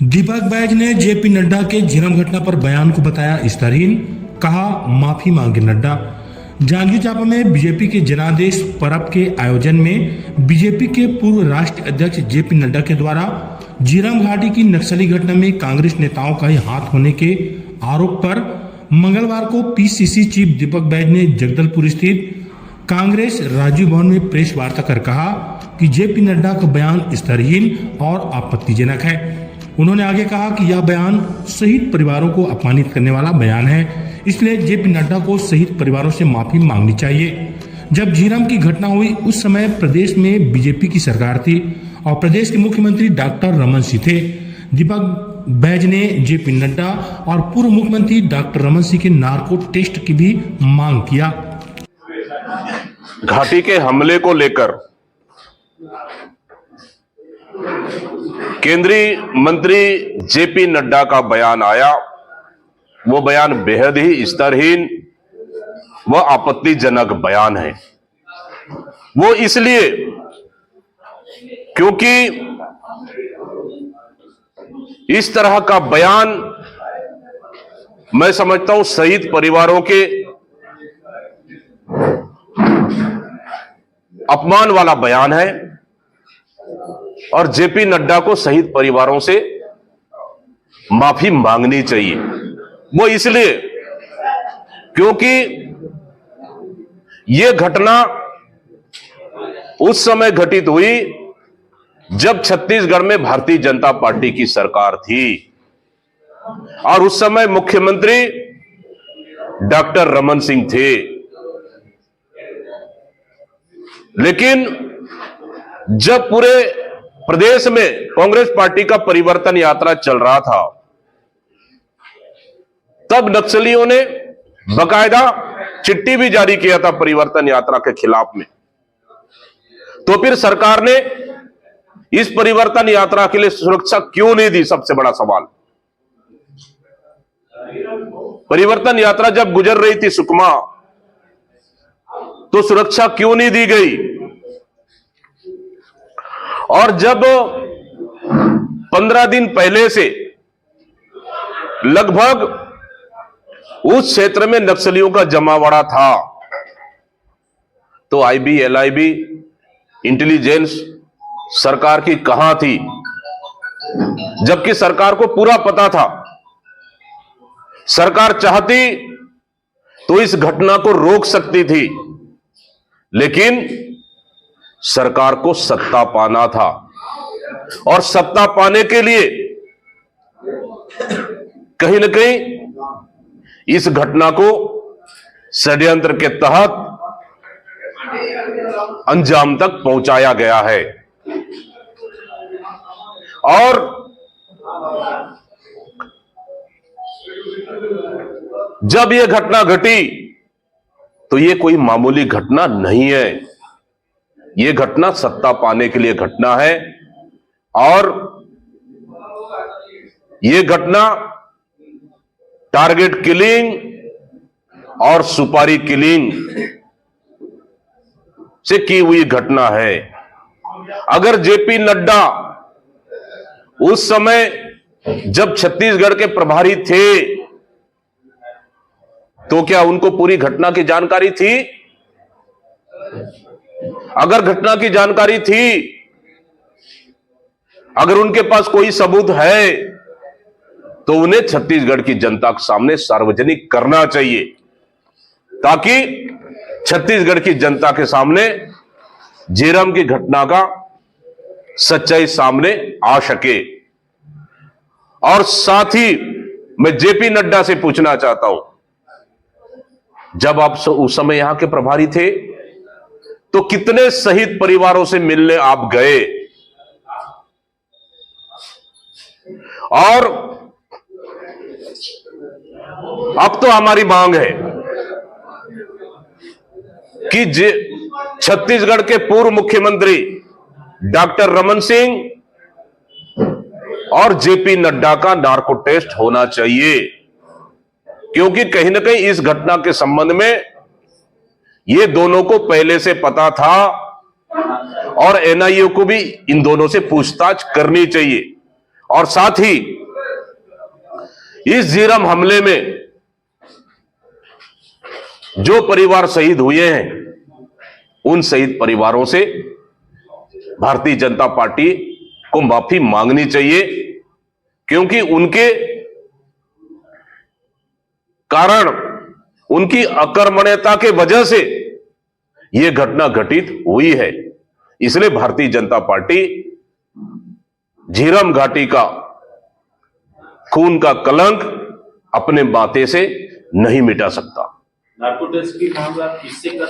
दीपक बैज ने जेपी नड्डा के झीरम घटना पर बयान को बताया स्तरहीन, कहा माफी मांगे नड्डा। जांजगीर चांपा में बीजेपी के जनादेश पर्व के आयोजन में बीजेपी के पूर्व राष्ट्रीय अध्यक्ष जेपी नड्डा के द्वारा झीरम घाटी की नक्सली घटना में कांग्रेस नेताओं का ही हाथ होने के आरोप पर मंगलवार को पीसीसी चीफ दीपक बैज ने जगदलपुर स्थित कांग्रेस राजीव भवन में प्रेस वार्ता कर कहा कि जेपी नड्डा का बयान स्तरहीन और आपत्तिजनक है। उन्होंने आगे कहा कि यह बयान शहीद परिवारों को अपमानित करने वाला बयान है, इसलिए जेपी नड्डा को शहीद परिवारों से माफी मांगनी चाहिए। जब झीरम की घटना हुई उस समय प्रदेश में बीजेपी की सरकार थी और प्रदेश के मुख्यमंत्री डॉक्टर रमन सिंह थे। दीपक बैज ने जेपी नड्डा और पूर्व मुख्यमंत्री डॉक्टर रमन सिंह के नार्को टेस्ट की भी मांग किया। घाटी के हमले को लेकर केंद्रीय मंत्री जेपी नड्डा का बयान आया। वो बयान बेहद ही स्तरहीन व आपत्तिजनक बयान है। वो इसलिए क्योंकि इस तरह का बयान मैं समझता हूं शहीद परिवारों के अपमान वाला बयान है और जेपी नड्डा को शहीद परिवारों से माफी मांगनी चाहिए। वो इसलिए क्योंकि यह घटना उस समय घटित हुई जब छत्तीसगढ़ में भारतीय जनता पार्टी की सरकार थी और उस समय मुख्यमंत्री डॉक्टर रमन सिंह थे। लेकिन जब पूरे प्रदेश में कांग्रेस पार्टी का परिवर्तन यात्रा चल रहा था तब नक्सलियों ने बकायदा चिट्ठी भी जारी किया था परिवर्तन यात्रा के खिलाफ में। तो फिर सरकार ने इस परिवर्तन यात्रा के लिए सुरक्षा क्यों नहीं दी, सबसे बड़ा सवाल। परिवर्तन यात्रा जब गुजर रही थी सुकमा तो सुरक्षा क्यों नहीं दी गई। और जब 15 दिन पहले से लगभग उस क्षेत्र में नक्सलियों का जमावड़ा था तो आईबी, एलआईबी, इंटेलिजेंस सरकार की कहां थी, जबकि सरकार को पूरा पता था। सरकार चाहती तो इस घटना को रोक सकती थी, लेकिन सरकार को सत्ता पाना था और सत्ता पाने के लिए कहीं ना कहीं इस घटना को षड्यंत्र के तहत अंजाम तक पहुंचाया गया है। और जब यह घटना घटी तो यह कोई मामूली घटना नहीं है, यह घटना सत्ता पाने के लिए घटना है। और यह घटना टारगेट किलिंग और सुपारी किलिंग से की हुई घटना है। अगर जेपी नड्डा उस समय जब छत्तीसगढ़ के प्रभारी थे तो क्या उनको पूरी घटना की जानकारी थी? अगर घटना की जानकारी थी, अगर उनके पास कोई सबूत है तो उन्हें छत्तीसगढ़ की जनता के सामने सार्वजनिक करना चाहिए ताकि छत्तीसगढ़ की जनता के सामने झीरम की घटना का सच्चाई सामने आ सके। और साथ ही मैं जेपी नड्डा से पूछना चाहता हूं, जब आप उस समय यहां के प्रभारी थे तो कितने शहीद परिवारों से मिलने आप गए? और अब तो हमारी मांग है कि छत्तीसगढ़ के पूर्व मुख्यमंत्री डॉक्टर रमन सिंह और जेपी नड्डा का नार्को टेस्ट होना चाहिए, क्योंकि कहीं ना कहीं इस घटना के संबंध में ये दोनों को पहले से पता था और एनआईए को भी इन दोनों से पूछताछ करनी चाहिए। और साथ ही इस झीरम हमले में जो परिवार शहीद हुए हैं, उन शहीद परिवारों से भारतीय जनता पार्टी को माफी मांगनी चाहिए, क्योंकि उनके कारण, उनकी अकर्मण्यता के वजह से यह घटना घटित हुई है। इसलिए भारतीय जनता पार्टी झीरम घाटी का खून का कलंक अपने माथे से नहीं मिटा सकता। नार्को टेस्ट की मांग आप किससे कर